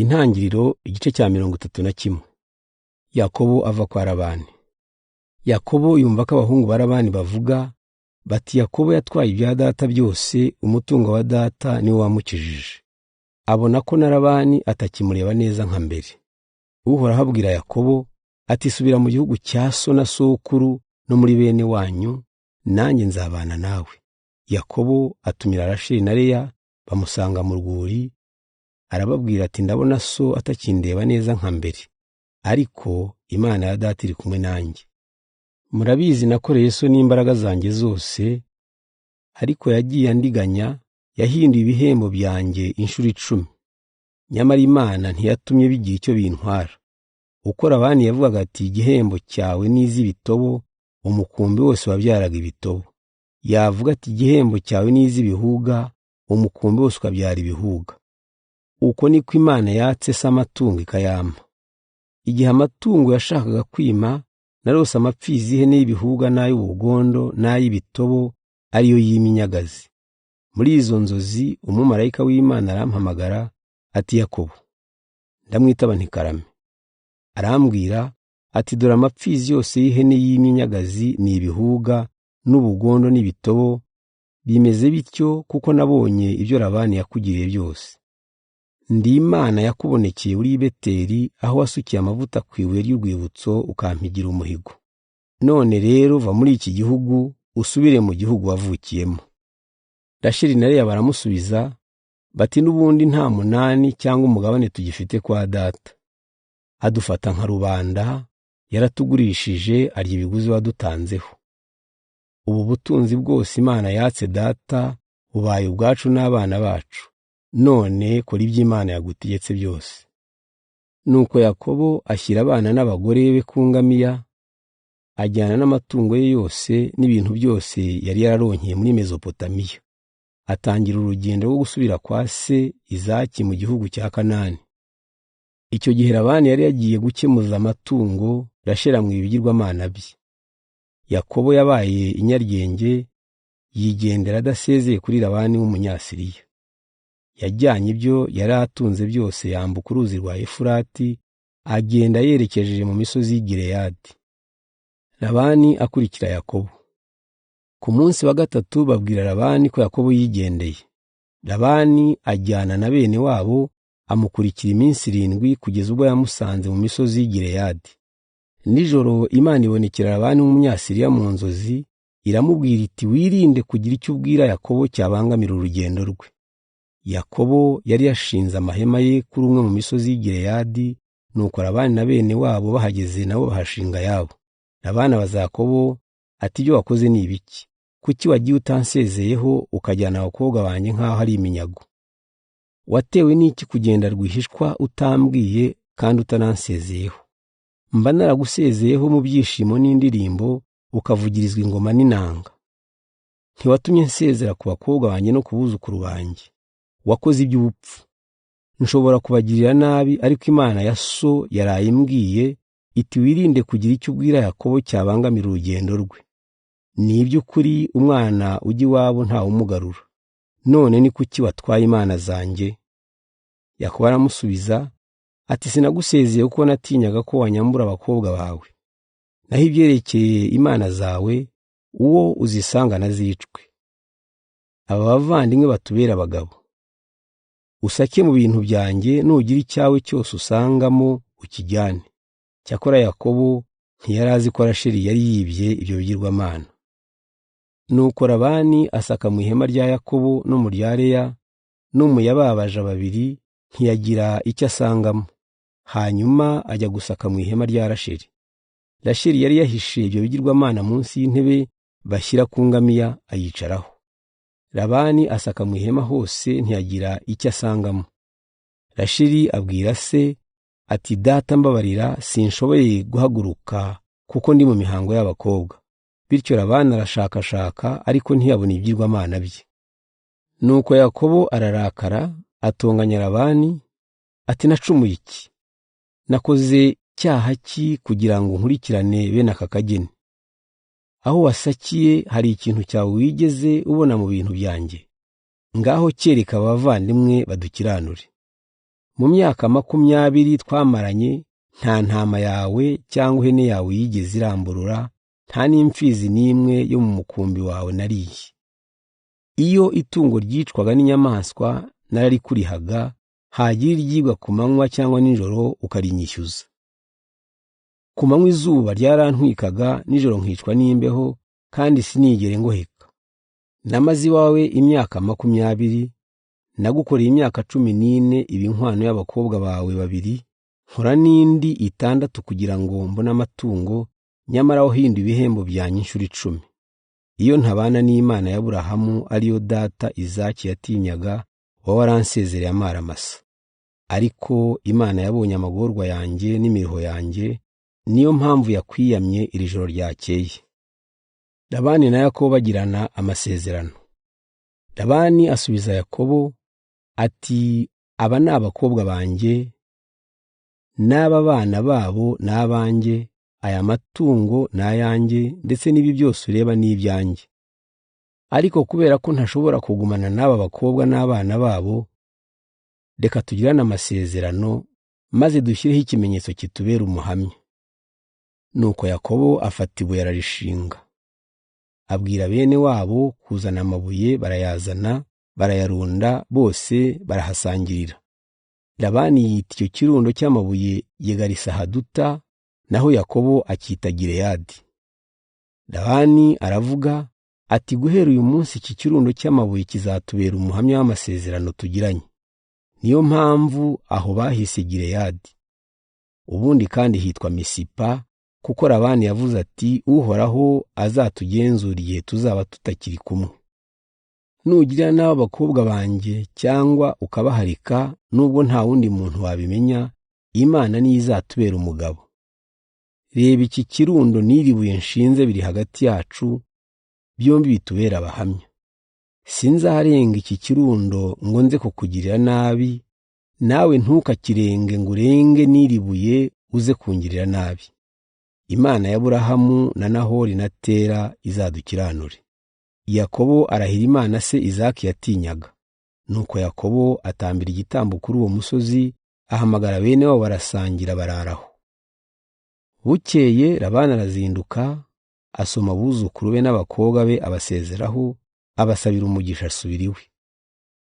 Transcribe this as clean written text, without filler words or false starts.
Intangiriro igice cya 31. Yakobo ava kwa Labani. Yakobo yumva ko abahungu ba Labani bavuga bati Yakobo yatwaye ibya data byose, umutungo wa data niwe wamukijije. Abona ko na Labani atakimureba neza nka mbere. Uhoraho abwira Yakobo ati subira mu gihugu cya so na sokuru no muri bene wanyu, nanjye nzabana nawe. Yakobo atumira Rasheli na Leya bamusanga mu rwuri, arababwira ati ndabona so atakindeba neza nka mbere, ariko Imana ya data iri kumwe nanjye. Murabizi nakoreye so n'imbaraga zanjye zose, ariko yagiye andiganya, yahinduye ibihembo byanjye inshuro 10. Nyamara Imana ntiyatumye bigira icyo bintwara. Uko Labani yavugaga ati igihembo cyawe n'iz'ibitobo, umukumbi wose wabyaraga ibitobo. Yavuga ati igihembo cyawe n'iz'ibihuga, umukumbi wose ukabyara ibihuga. Uko niko Imana yatse se amatungo ikayampa. Igihe amatungo yashakaga kwima, narose amapfizi y'ihene y'ibihuga n'ay'ubugondo n'ay'ibitobo ariyo y'iminyagazi. Muri izo nzozi umumarayika w'Imana arampamagara ati Yakobo. Ndamwitaba ntikarame. Arambwira ati dore amapfizi yose y'ihene y'iminyagazi ni ibihuga n'ubugondo n'ibitobo, bimeze bityo kuko nabonye ibyo Labani yakugiriye byose. Ndi Imana yakubonekeye uri Beteli, aho wasukiye amavuta ku ibuye ry'urwibutso ukampigira umuhigo. None rero va muri iki gihugu usubire mu gihugu wavukiyemo. Rasheli na Leya baramusubiza bati n'ubundi nta munani cyangwa umugabane tugifite kwa data. Adufata nka rubanda, yaratugurishije arya ibiguzi wadutanzeho. Ubu butunzi bwose Imana yatse data bubaye ubwacu n'abana bacu. None kora ibyo Imana yagutegetse byose. Nuko Yakobo ashyira abana n'abagore be ku ngamiya, ajyana n'amatungo ye yose n'ibintu byose yari yararonkeye muri Mezopotamiya. Atangira urugendo rwo gusubira kwa se Izaki mu gihugu cya Kanani. Icyo gihe Labani yari yagiye gukemuza amatungo, Rasheli amwiba ibigirwamana bye. Yakobo yabaye inyaryenge, yigendera adasezeye kuri Labani w'umunyasiriya. Yajyanye ibyo yari atunze byose yambuka uruzi rwa Efurati, agenda yerekeje mu misozi y'i Gileyadi. Labani akurikira Yakobo. Ku munsi wa gatatu babwira Labani ko Yakobo yigendeye. Labani ajyana na bene wabo, amukurikira iminsi 7 kugeza ubwo yamusanze mu misozi y'i Gileyadi. Nijoro Imana ibonekera Labani w'umunyasiriya mu nzozi, iramubwira iti wirinde kugira icyo ubwira Yakobo cyabangamira urugendo rwe. Yakobo yari yashinze amahema ye kuri umwe mu misozi y'i Gileyadi, nuko Labani na bene wabo bahageze nabo bahashinga yabo. Labani abaza Yakobo ati ibyo wakoze ni ibiki? Kuki wagiye utansezeyeho ukajyana abakobwa banjye nk'aho ari iminyago? Watewe n'iki kugenda rwihishwa utambwiye kandi utanansezeyeho? Mba naragusezeyeho mu byishimo n'indirimbo, ukavugirizwa ingoma n'inanga. Ntiwatumye nsezera ku bakobwa banjye no kubuzukuru banjye. Wakoze iby'ubupfu. Nshobora kubagirira nabi, ariko Imana ya so yaraye imbwiye iti wirinde kugira icyo ubwira Yakobo cyabangamira urugendo rwe. Ni iby'ukuri umwana ujya iwabo ntawe umugarura. None ni kuki watwaye imana zanjye? Yakobo aramusubiza ati sinagusezeye kuko natinyaga ko wanyambura abakobwa bawe. Naho ibyerekeye imana zawe, uwo uzisanga nazicwe. Aba bavandimwe batubera abagabo. Usake mu bintu byanjye, nugira icyawe cyose usangamo ukijyane. Cyakora Yakobo ntiyarazi ko Rasheli yari yibye ibyo bigirwamana. Nuko Labani asaka mu ihema rya Yakobo no mu rya Leya no mu yababaja babiri, ntiyagira icyo asangamo. Hanyuma ajya gusaka mu ihema rya Rasheli. Rasheli yari yahishe ibyo bigirwamana munsi y'intebe bashyira ku ngamiya, ayicaraho. Labani asaka mu ihema hose, ntiyagira icyo asangamo. Rasheli abwira se ati data mbabarira, sinshoboye guhaguruka kuko ndi mu mihango y'abakobwa. Bityo Labani arashakashaka ariko ntiyabona ibigirwamana bye. Nuko Yakobo ararakara, atonganya Labani ati nacumuye iki? Nakoze cyaha ki kugira ngo nkurikirane bene aka kageni? Aho wasakiye hari ikintu cyawe wigeze ubona mu bintu byanjye? Ngaho cyereka abavandimwe badukiranure. mu myaka 20 twamaranye nta ntama yawe cyangwa ihene yawe yigeze iramburura, nta n'imfizi n'imwe yo mu mukumbi wawe nariye. Iyo itungo ryicwaga n'inyamaswa nararikurihaga, hagira iryigwa ku manywa cyangwa nijoro ukarinyishyuza. Ku manywa izuba ryarantwikaga, nijoro nkicwa n'imbeho, kandi sinigere ngoheka. Namaze iwawe imyaka 20, nagukoreye imyaka 14 ibinkwano y'abakobwa bawe 2, nkora n'indi 6 kugira ngo mbone amatungo, nyamara wahinduye ibihembo byanyu inshuro 10. Iyo ntabana n'Imana ya Aburahamu ariyo data Izaki yatinyaga, wowe waransezereye amara masa. Ariko Imana yabonye amagorwa yanjye n'imiruho yanjye, niyo mpamvu yakwiyamye iri joro ryakeye. Labani na Yakobo bagirana amasezerano. Labani asubiza Yakobo ati, aba ni abakobwa banjye, n'aba bana babo n'abanjye, aya matungo n'ayanjye, ndetse n'ibi byose ureba n'ibyanjye. Ariko kubera ko ntashobora kugumana n'aba bakobwa n'abana babo, reka tugirane amasezerano, maze dushyireho ikimenyetso kitubera umuhamya. Nuko Yakobo afata ibuye ararishinga, abwira bene wabo kuzana amabuye, barayazana, barayarunda, bose barahasangirira. Labani yita icyo kirundo cy'amabuye Yegarisahaduta, naho Yakobo akita Gileyadi. Labani aravuga ati, guhera uyu munsi iki kirundo cy'amabuye kizatubera umuhamya w'amasezerano tugiranye. Niyo mpamvu aho bahise Gileyadi. Ubundi kandi hitwa Misipa, kuko Labani yavuze ati, Uhoraho azatugenzura igihe tuzaba tutakiri kumwe. Nugira n'abo bakobwa banjye cyangwa ukabaharika, nubwo nta wundi muntu wabimenya, Imana niyo izatubera umugabo. Reba iki kirundo n'iri buye nshinze biri hagati yacu, byombi bitubera abahamya. Sinzarenga iki kirundo ngo nze kukugirira nabi, nawe ntukakirenge ngo urenge n'iri buye uze kungirira nabi. Imana ya Aburahamu na Nahori na Tera izadukiranure. Yakobo arahira Imana se Izaki yatinyaga. Nuko Yakobo atambira igitambo kuri uwo musozi, ahamagara bene wabo barasangira bararaho. Bukeye Labani arazinduka, asoma abuzukuru be n'abakobwa be abasezeraho, abasabira umugisha asubira iwe.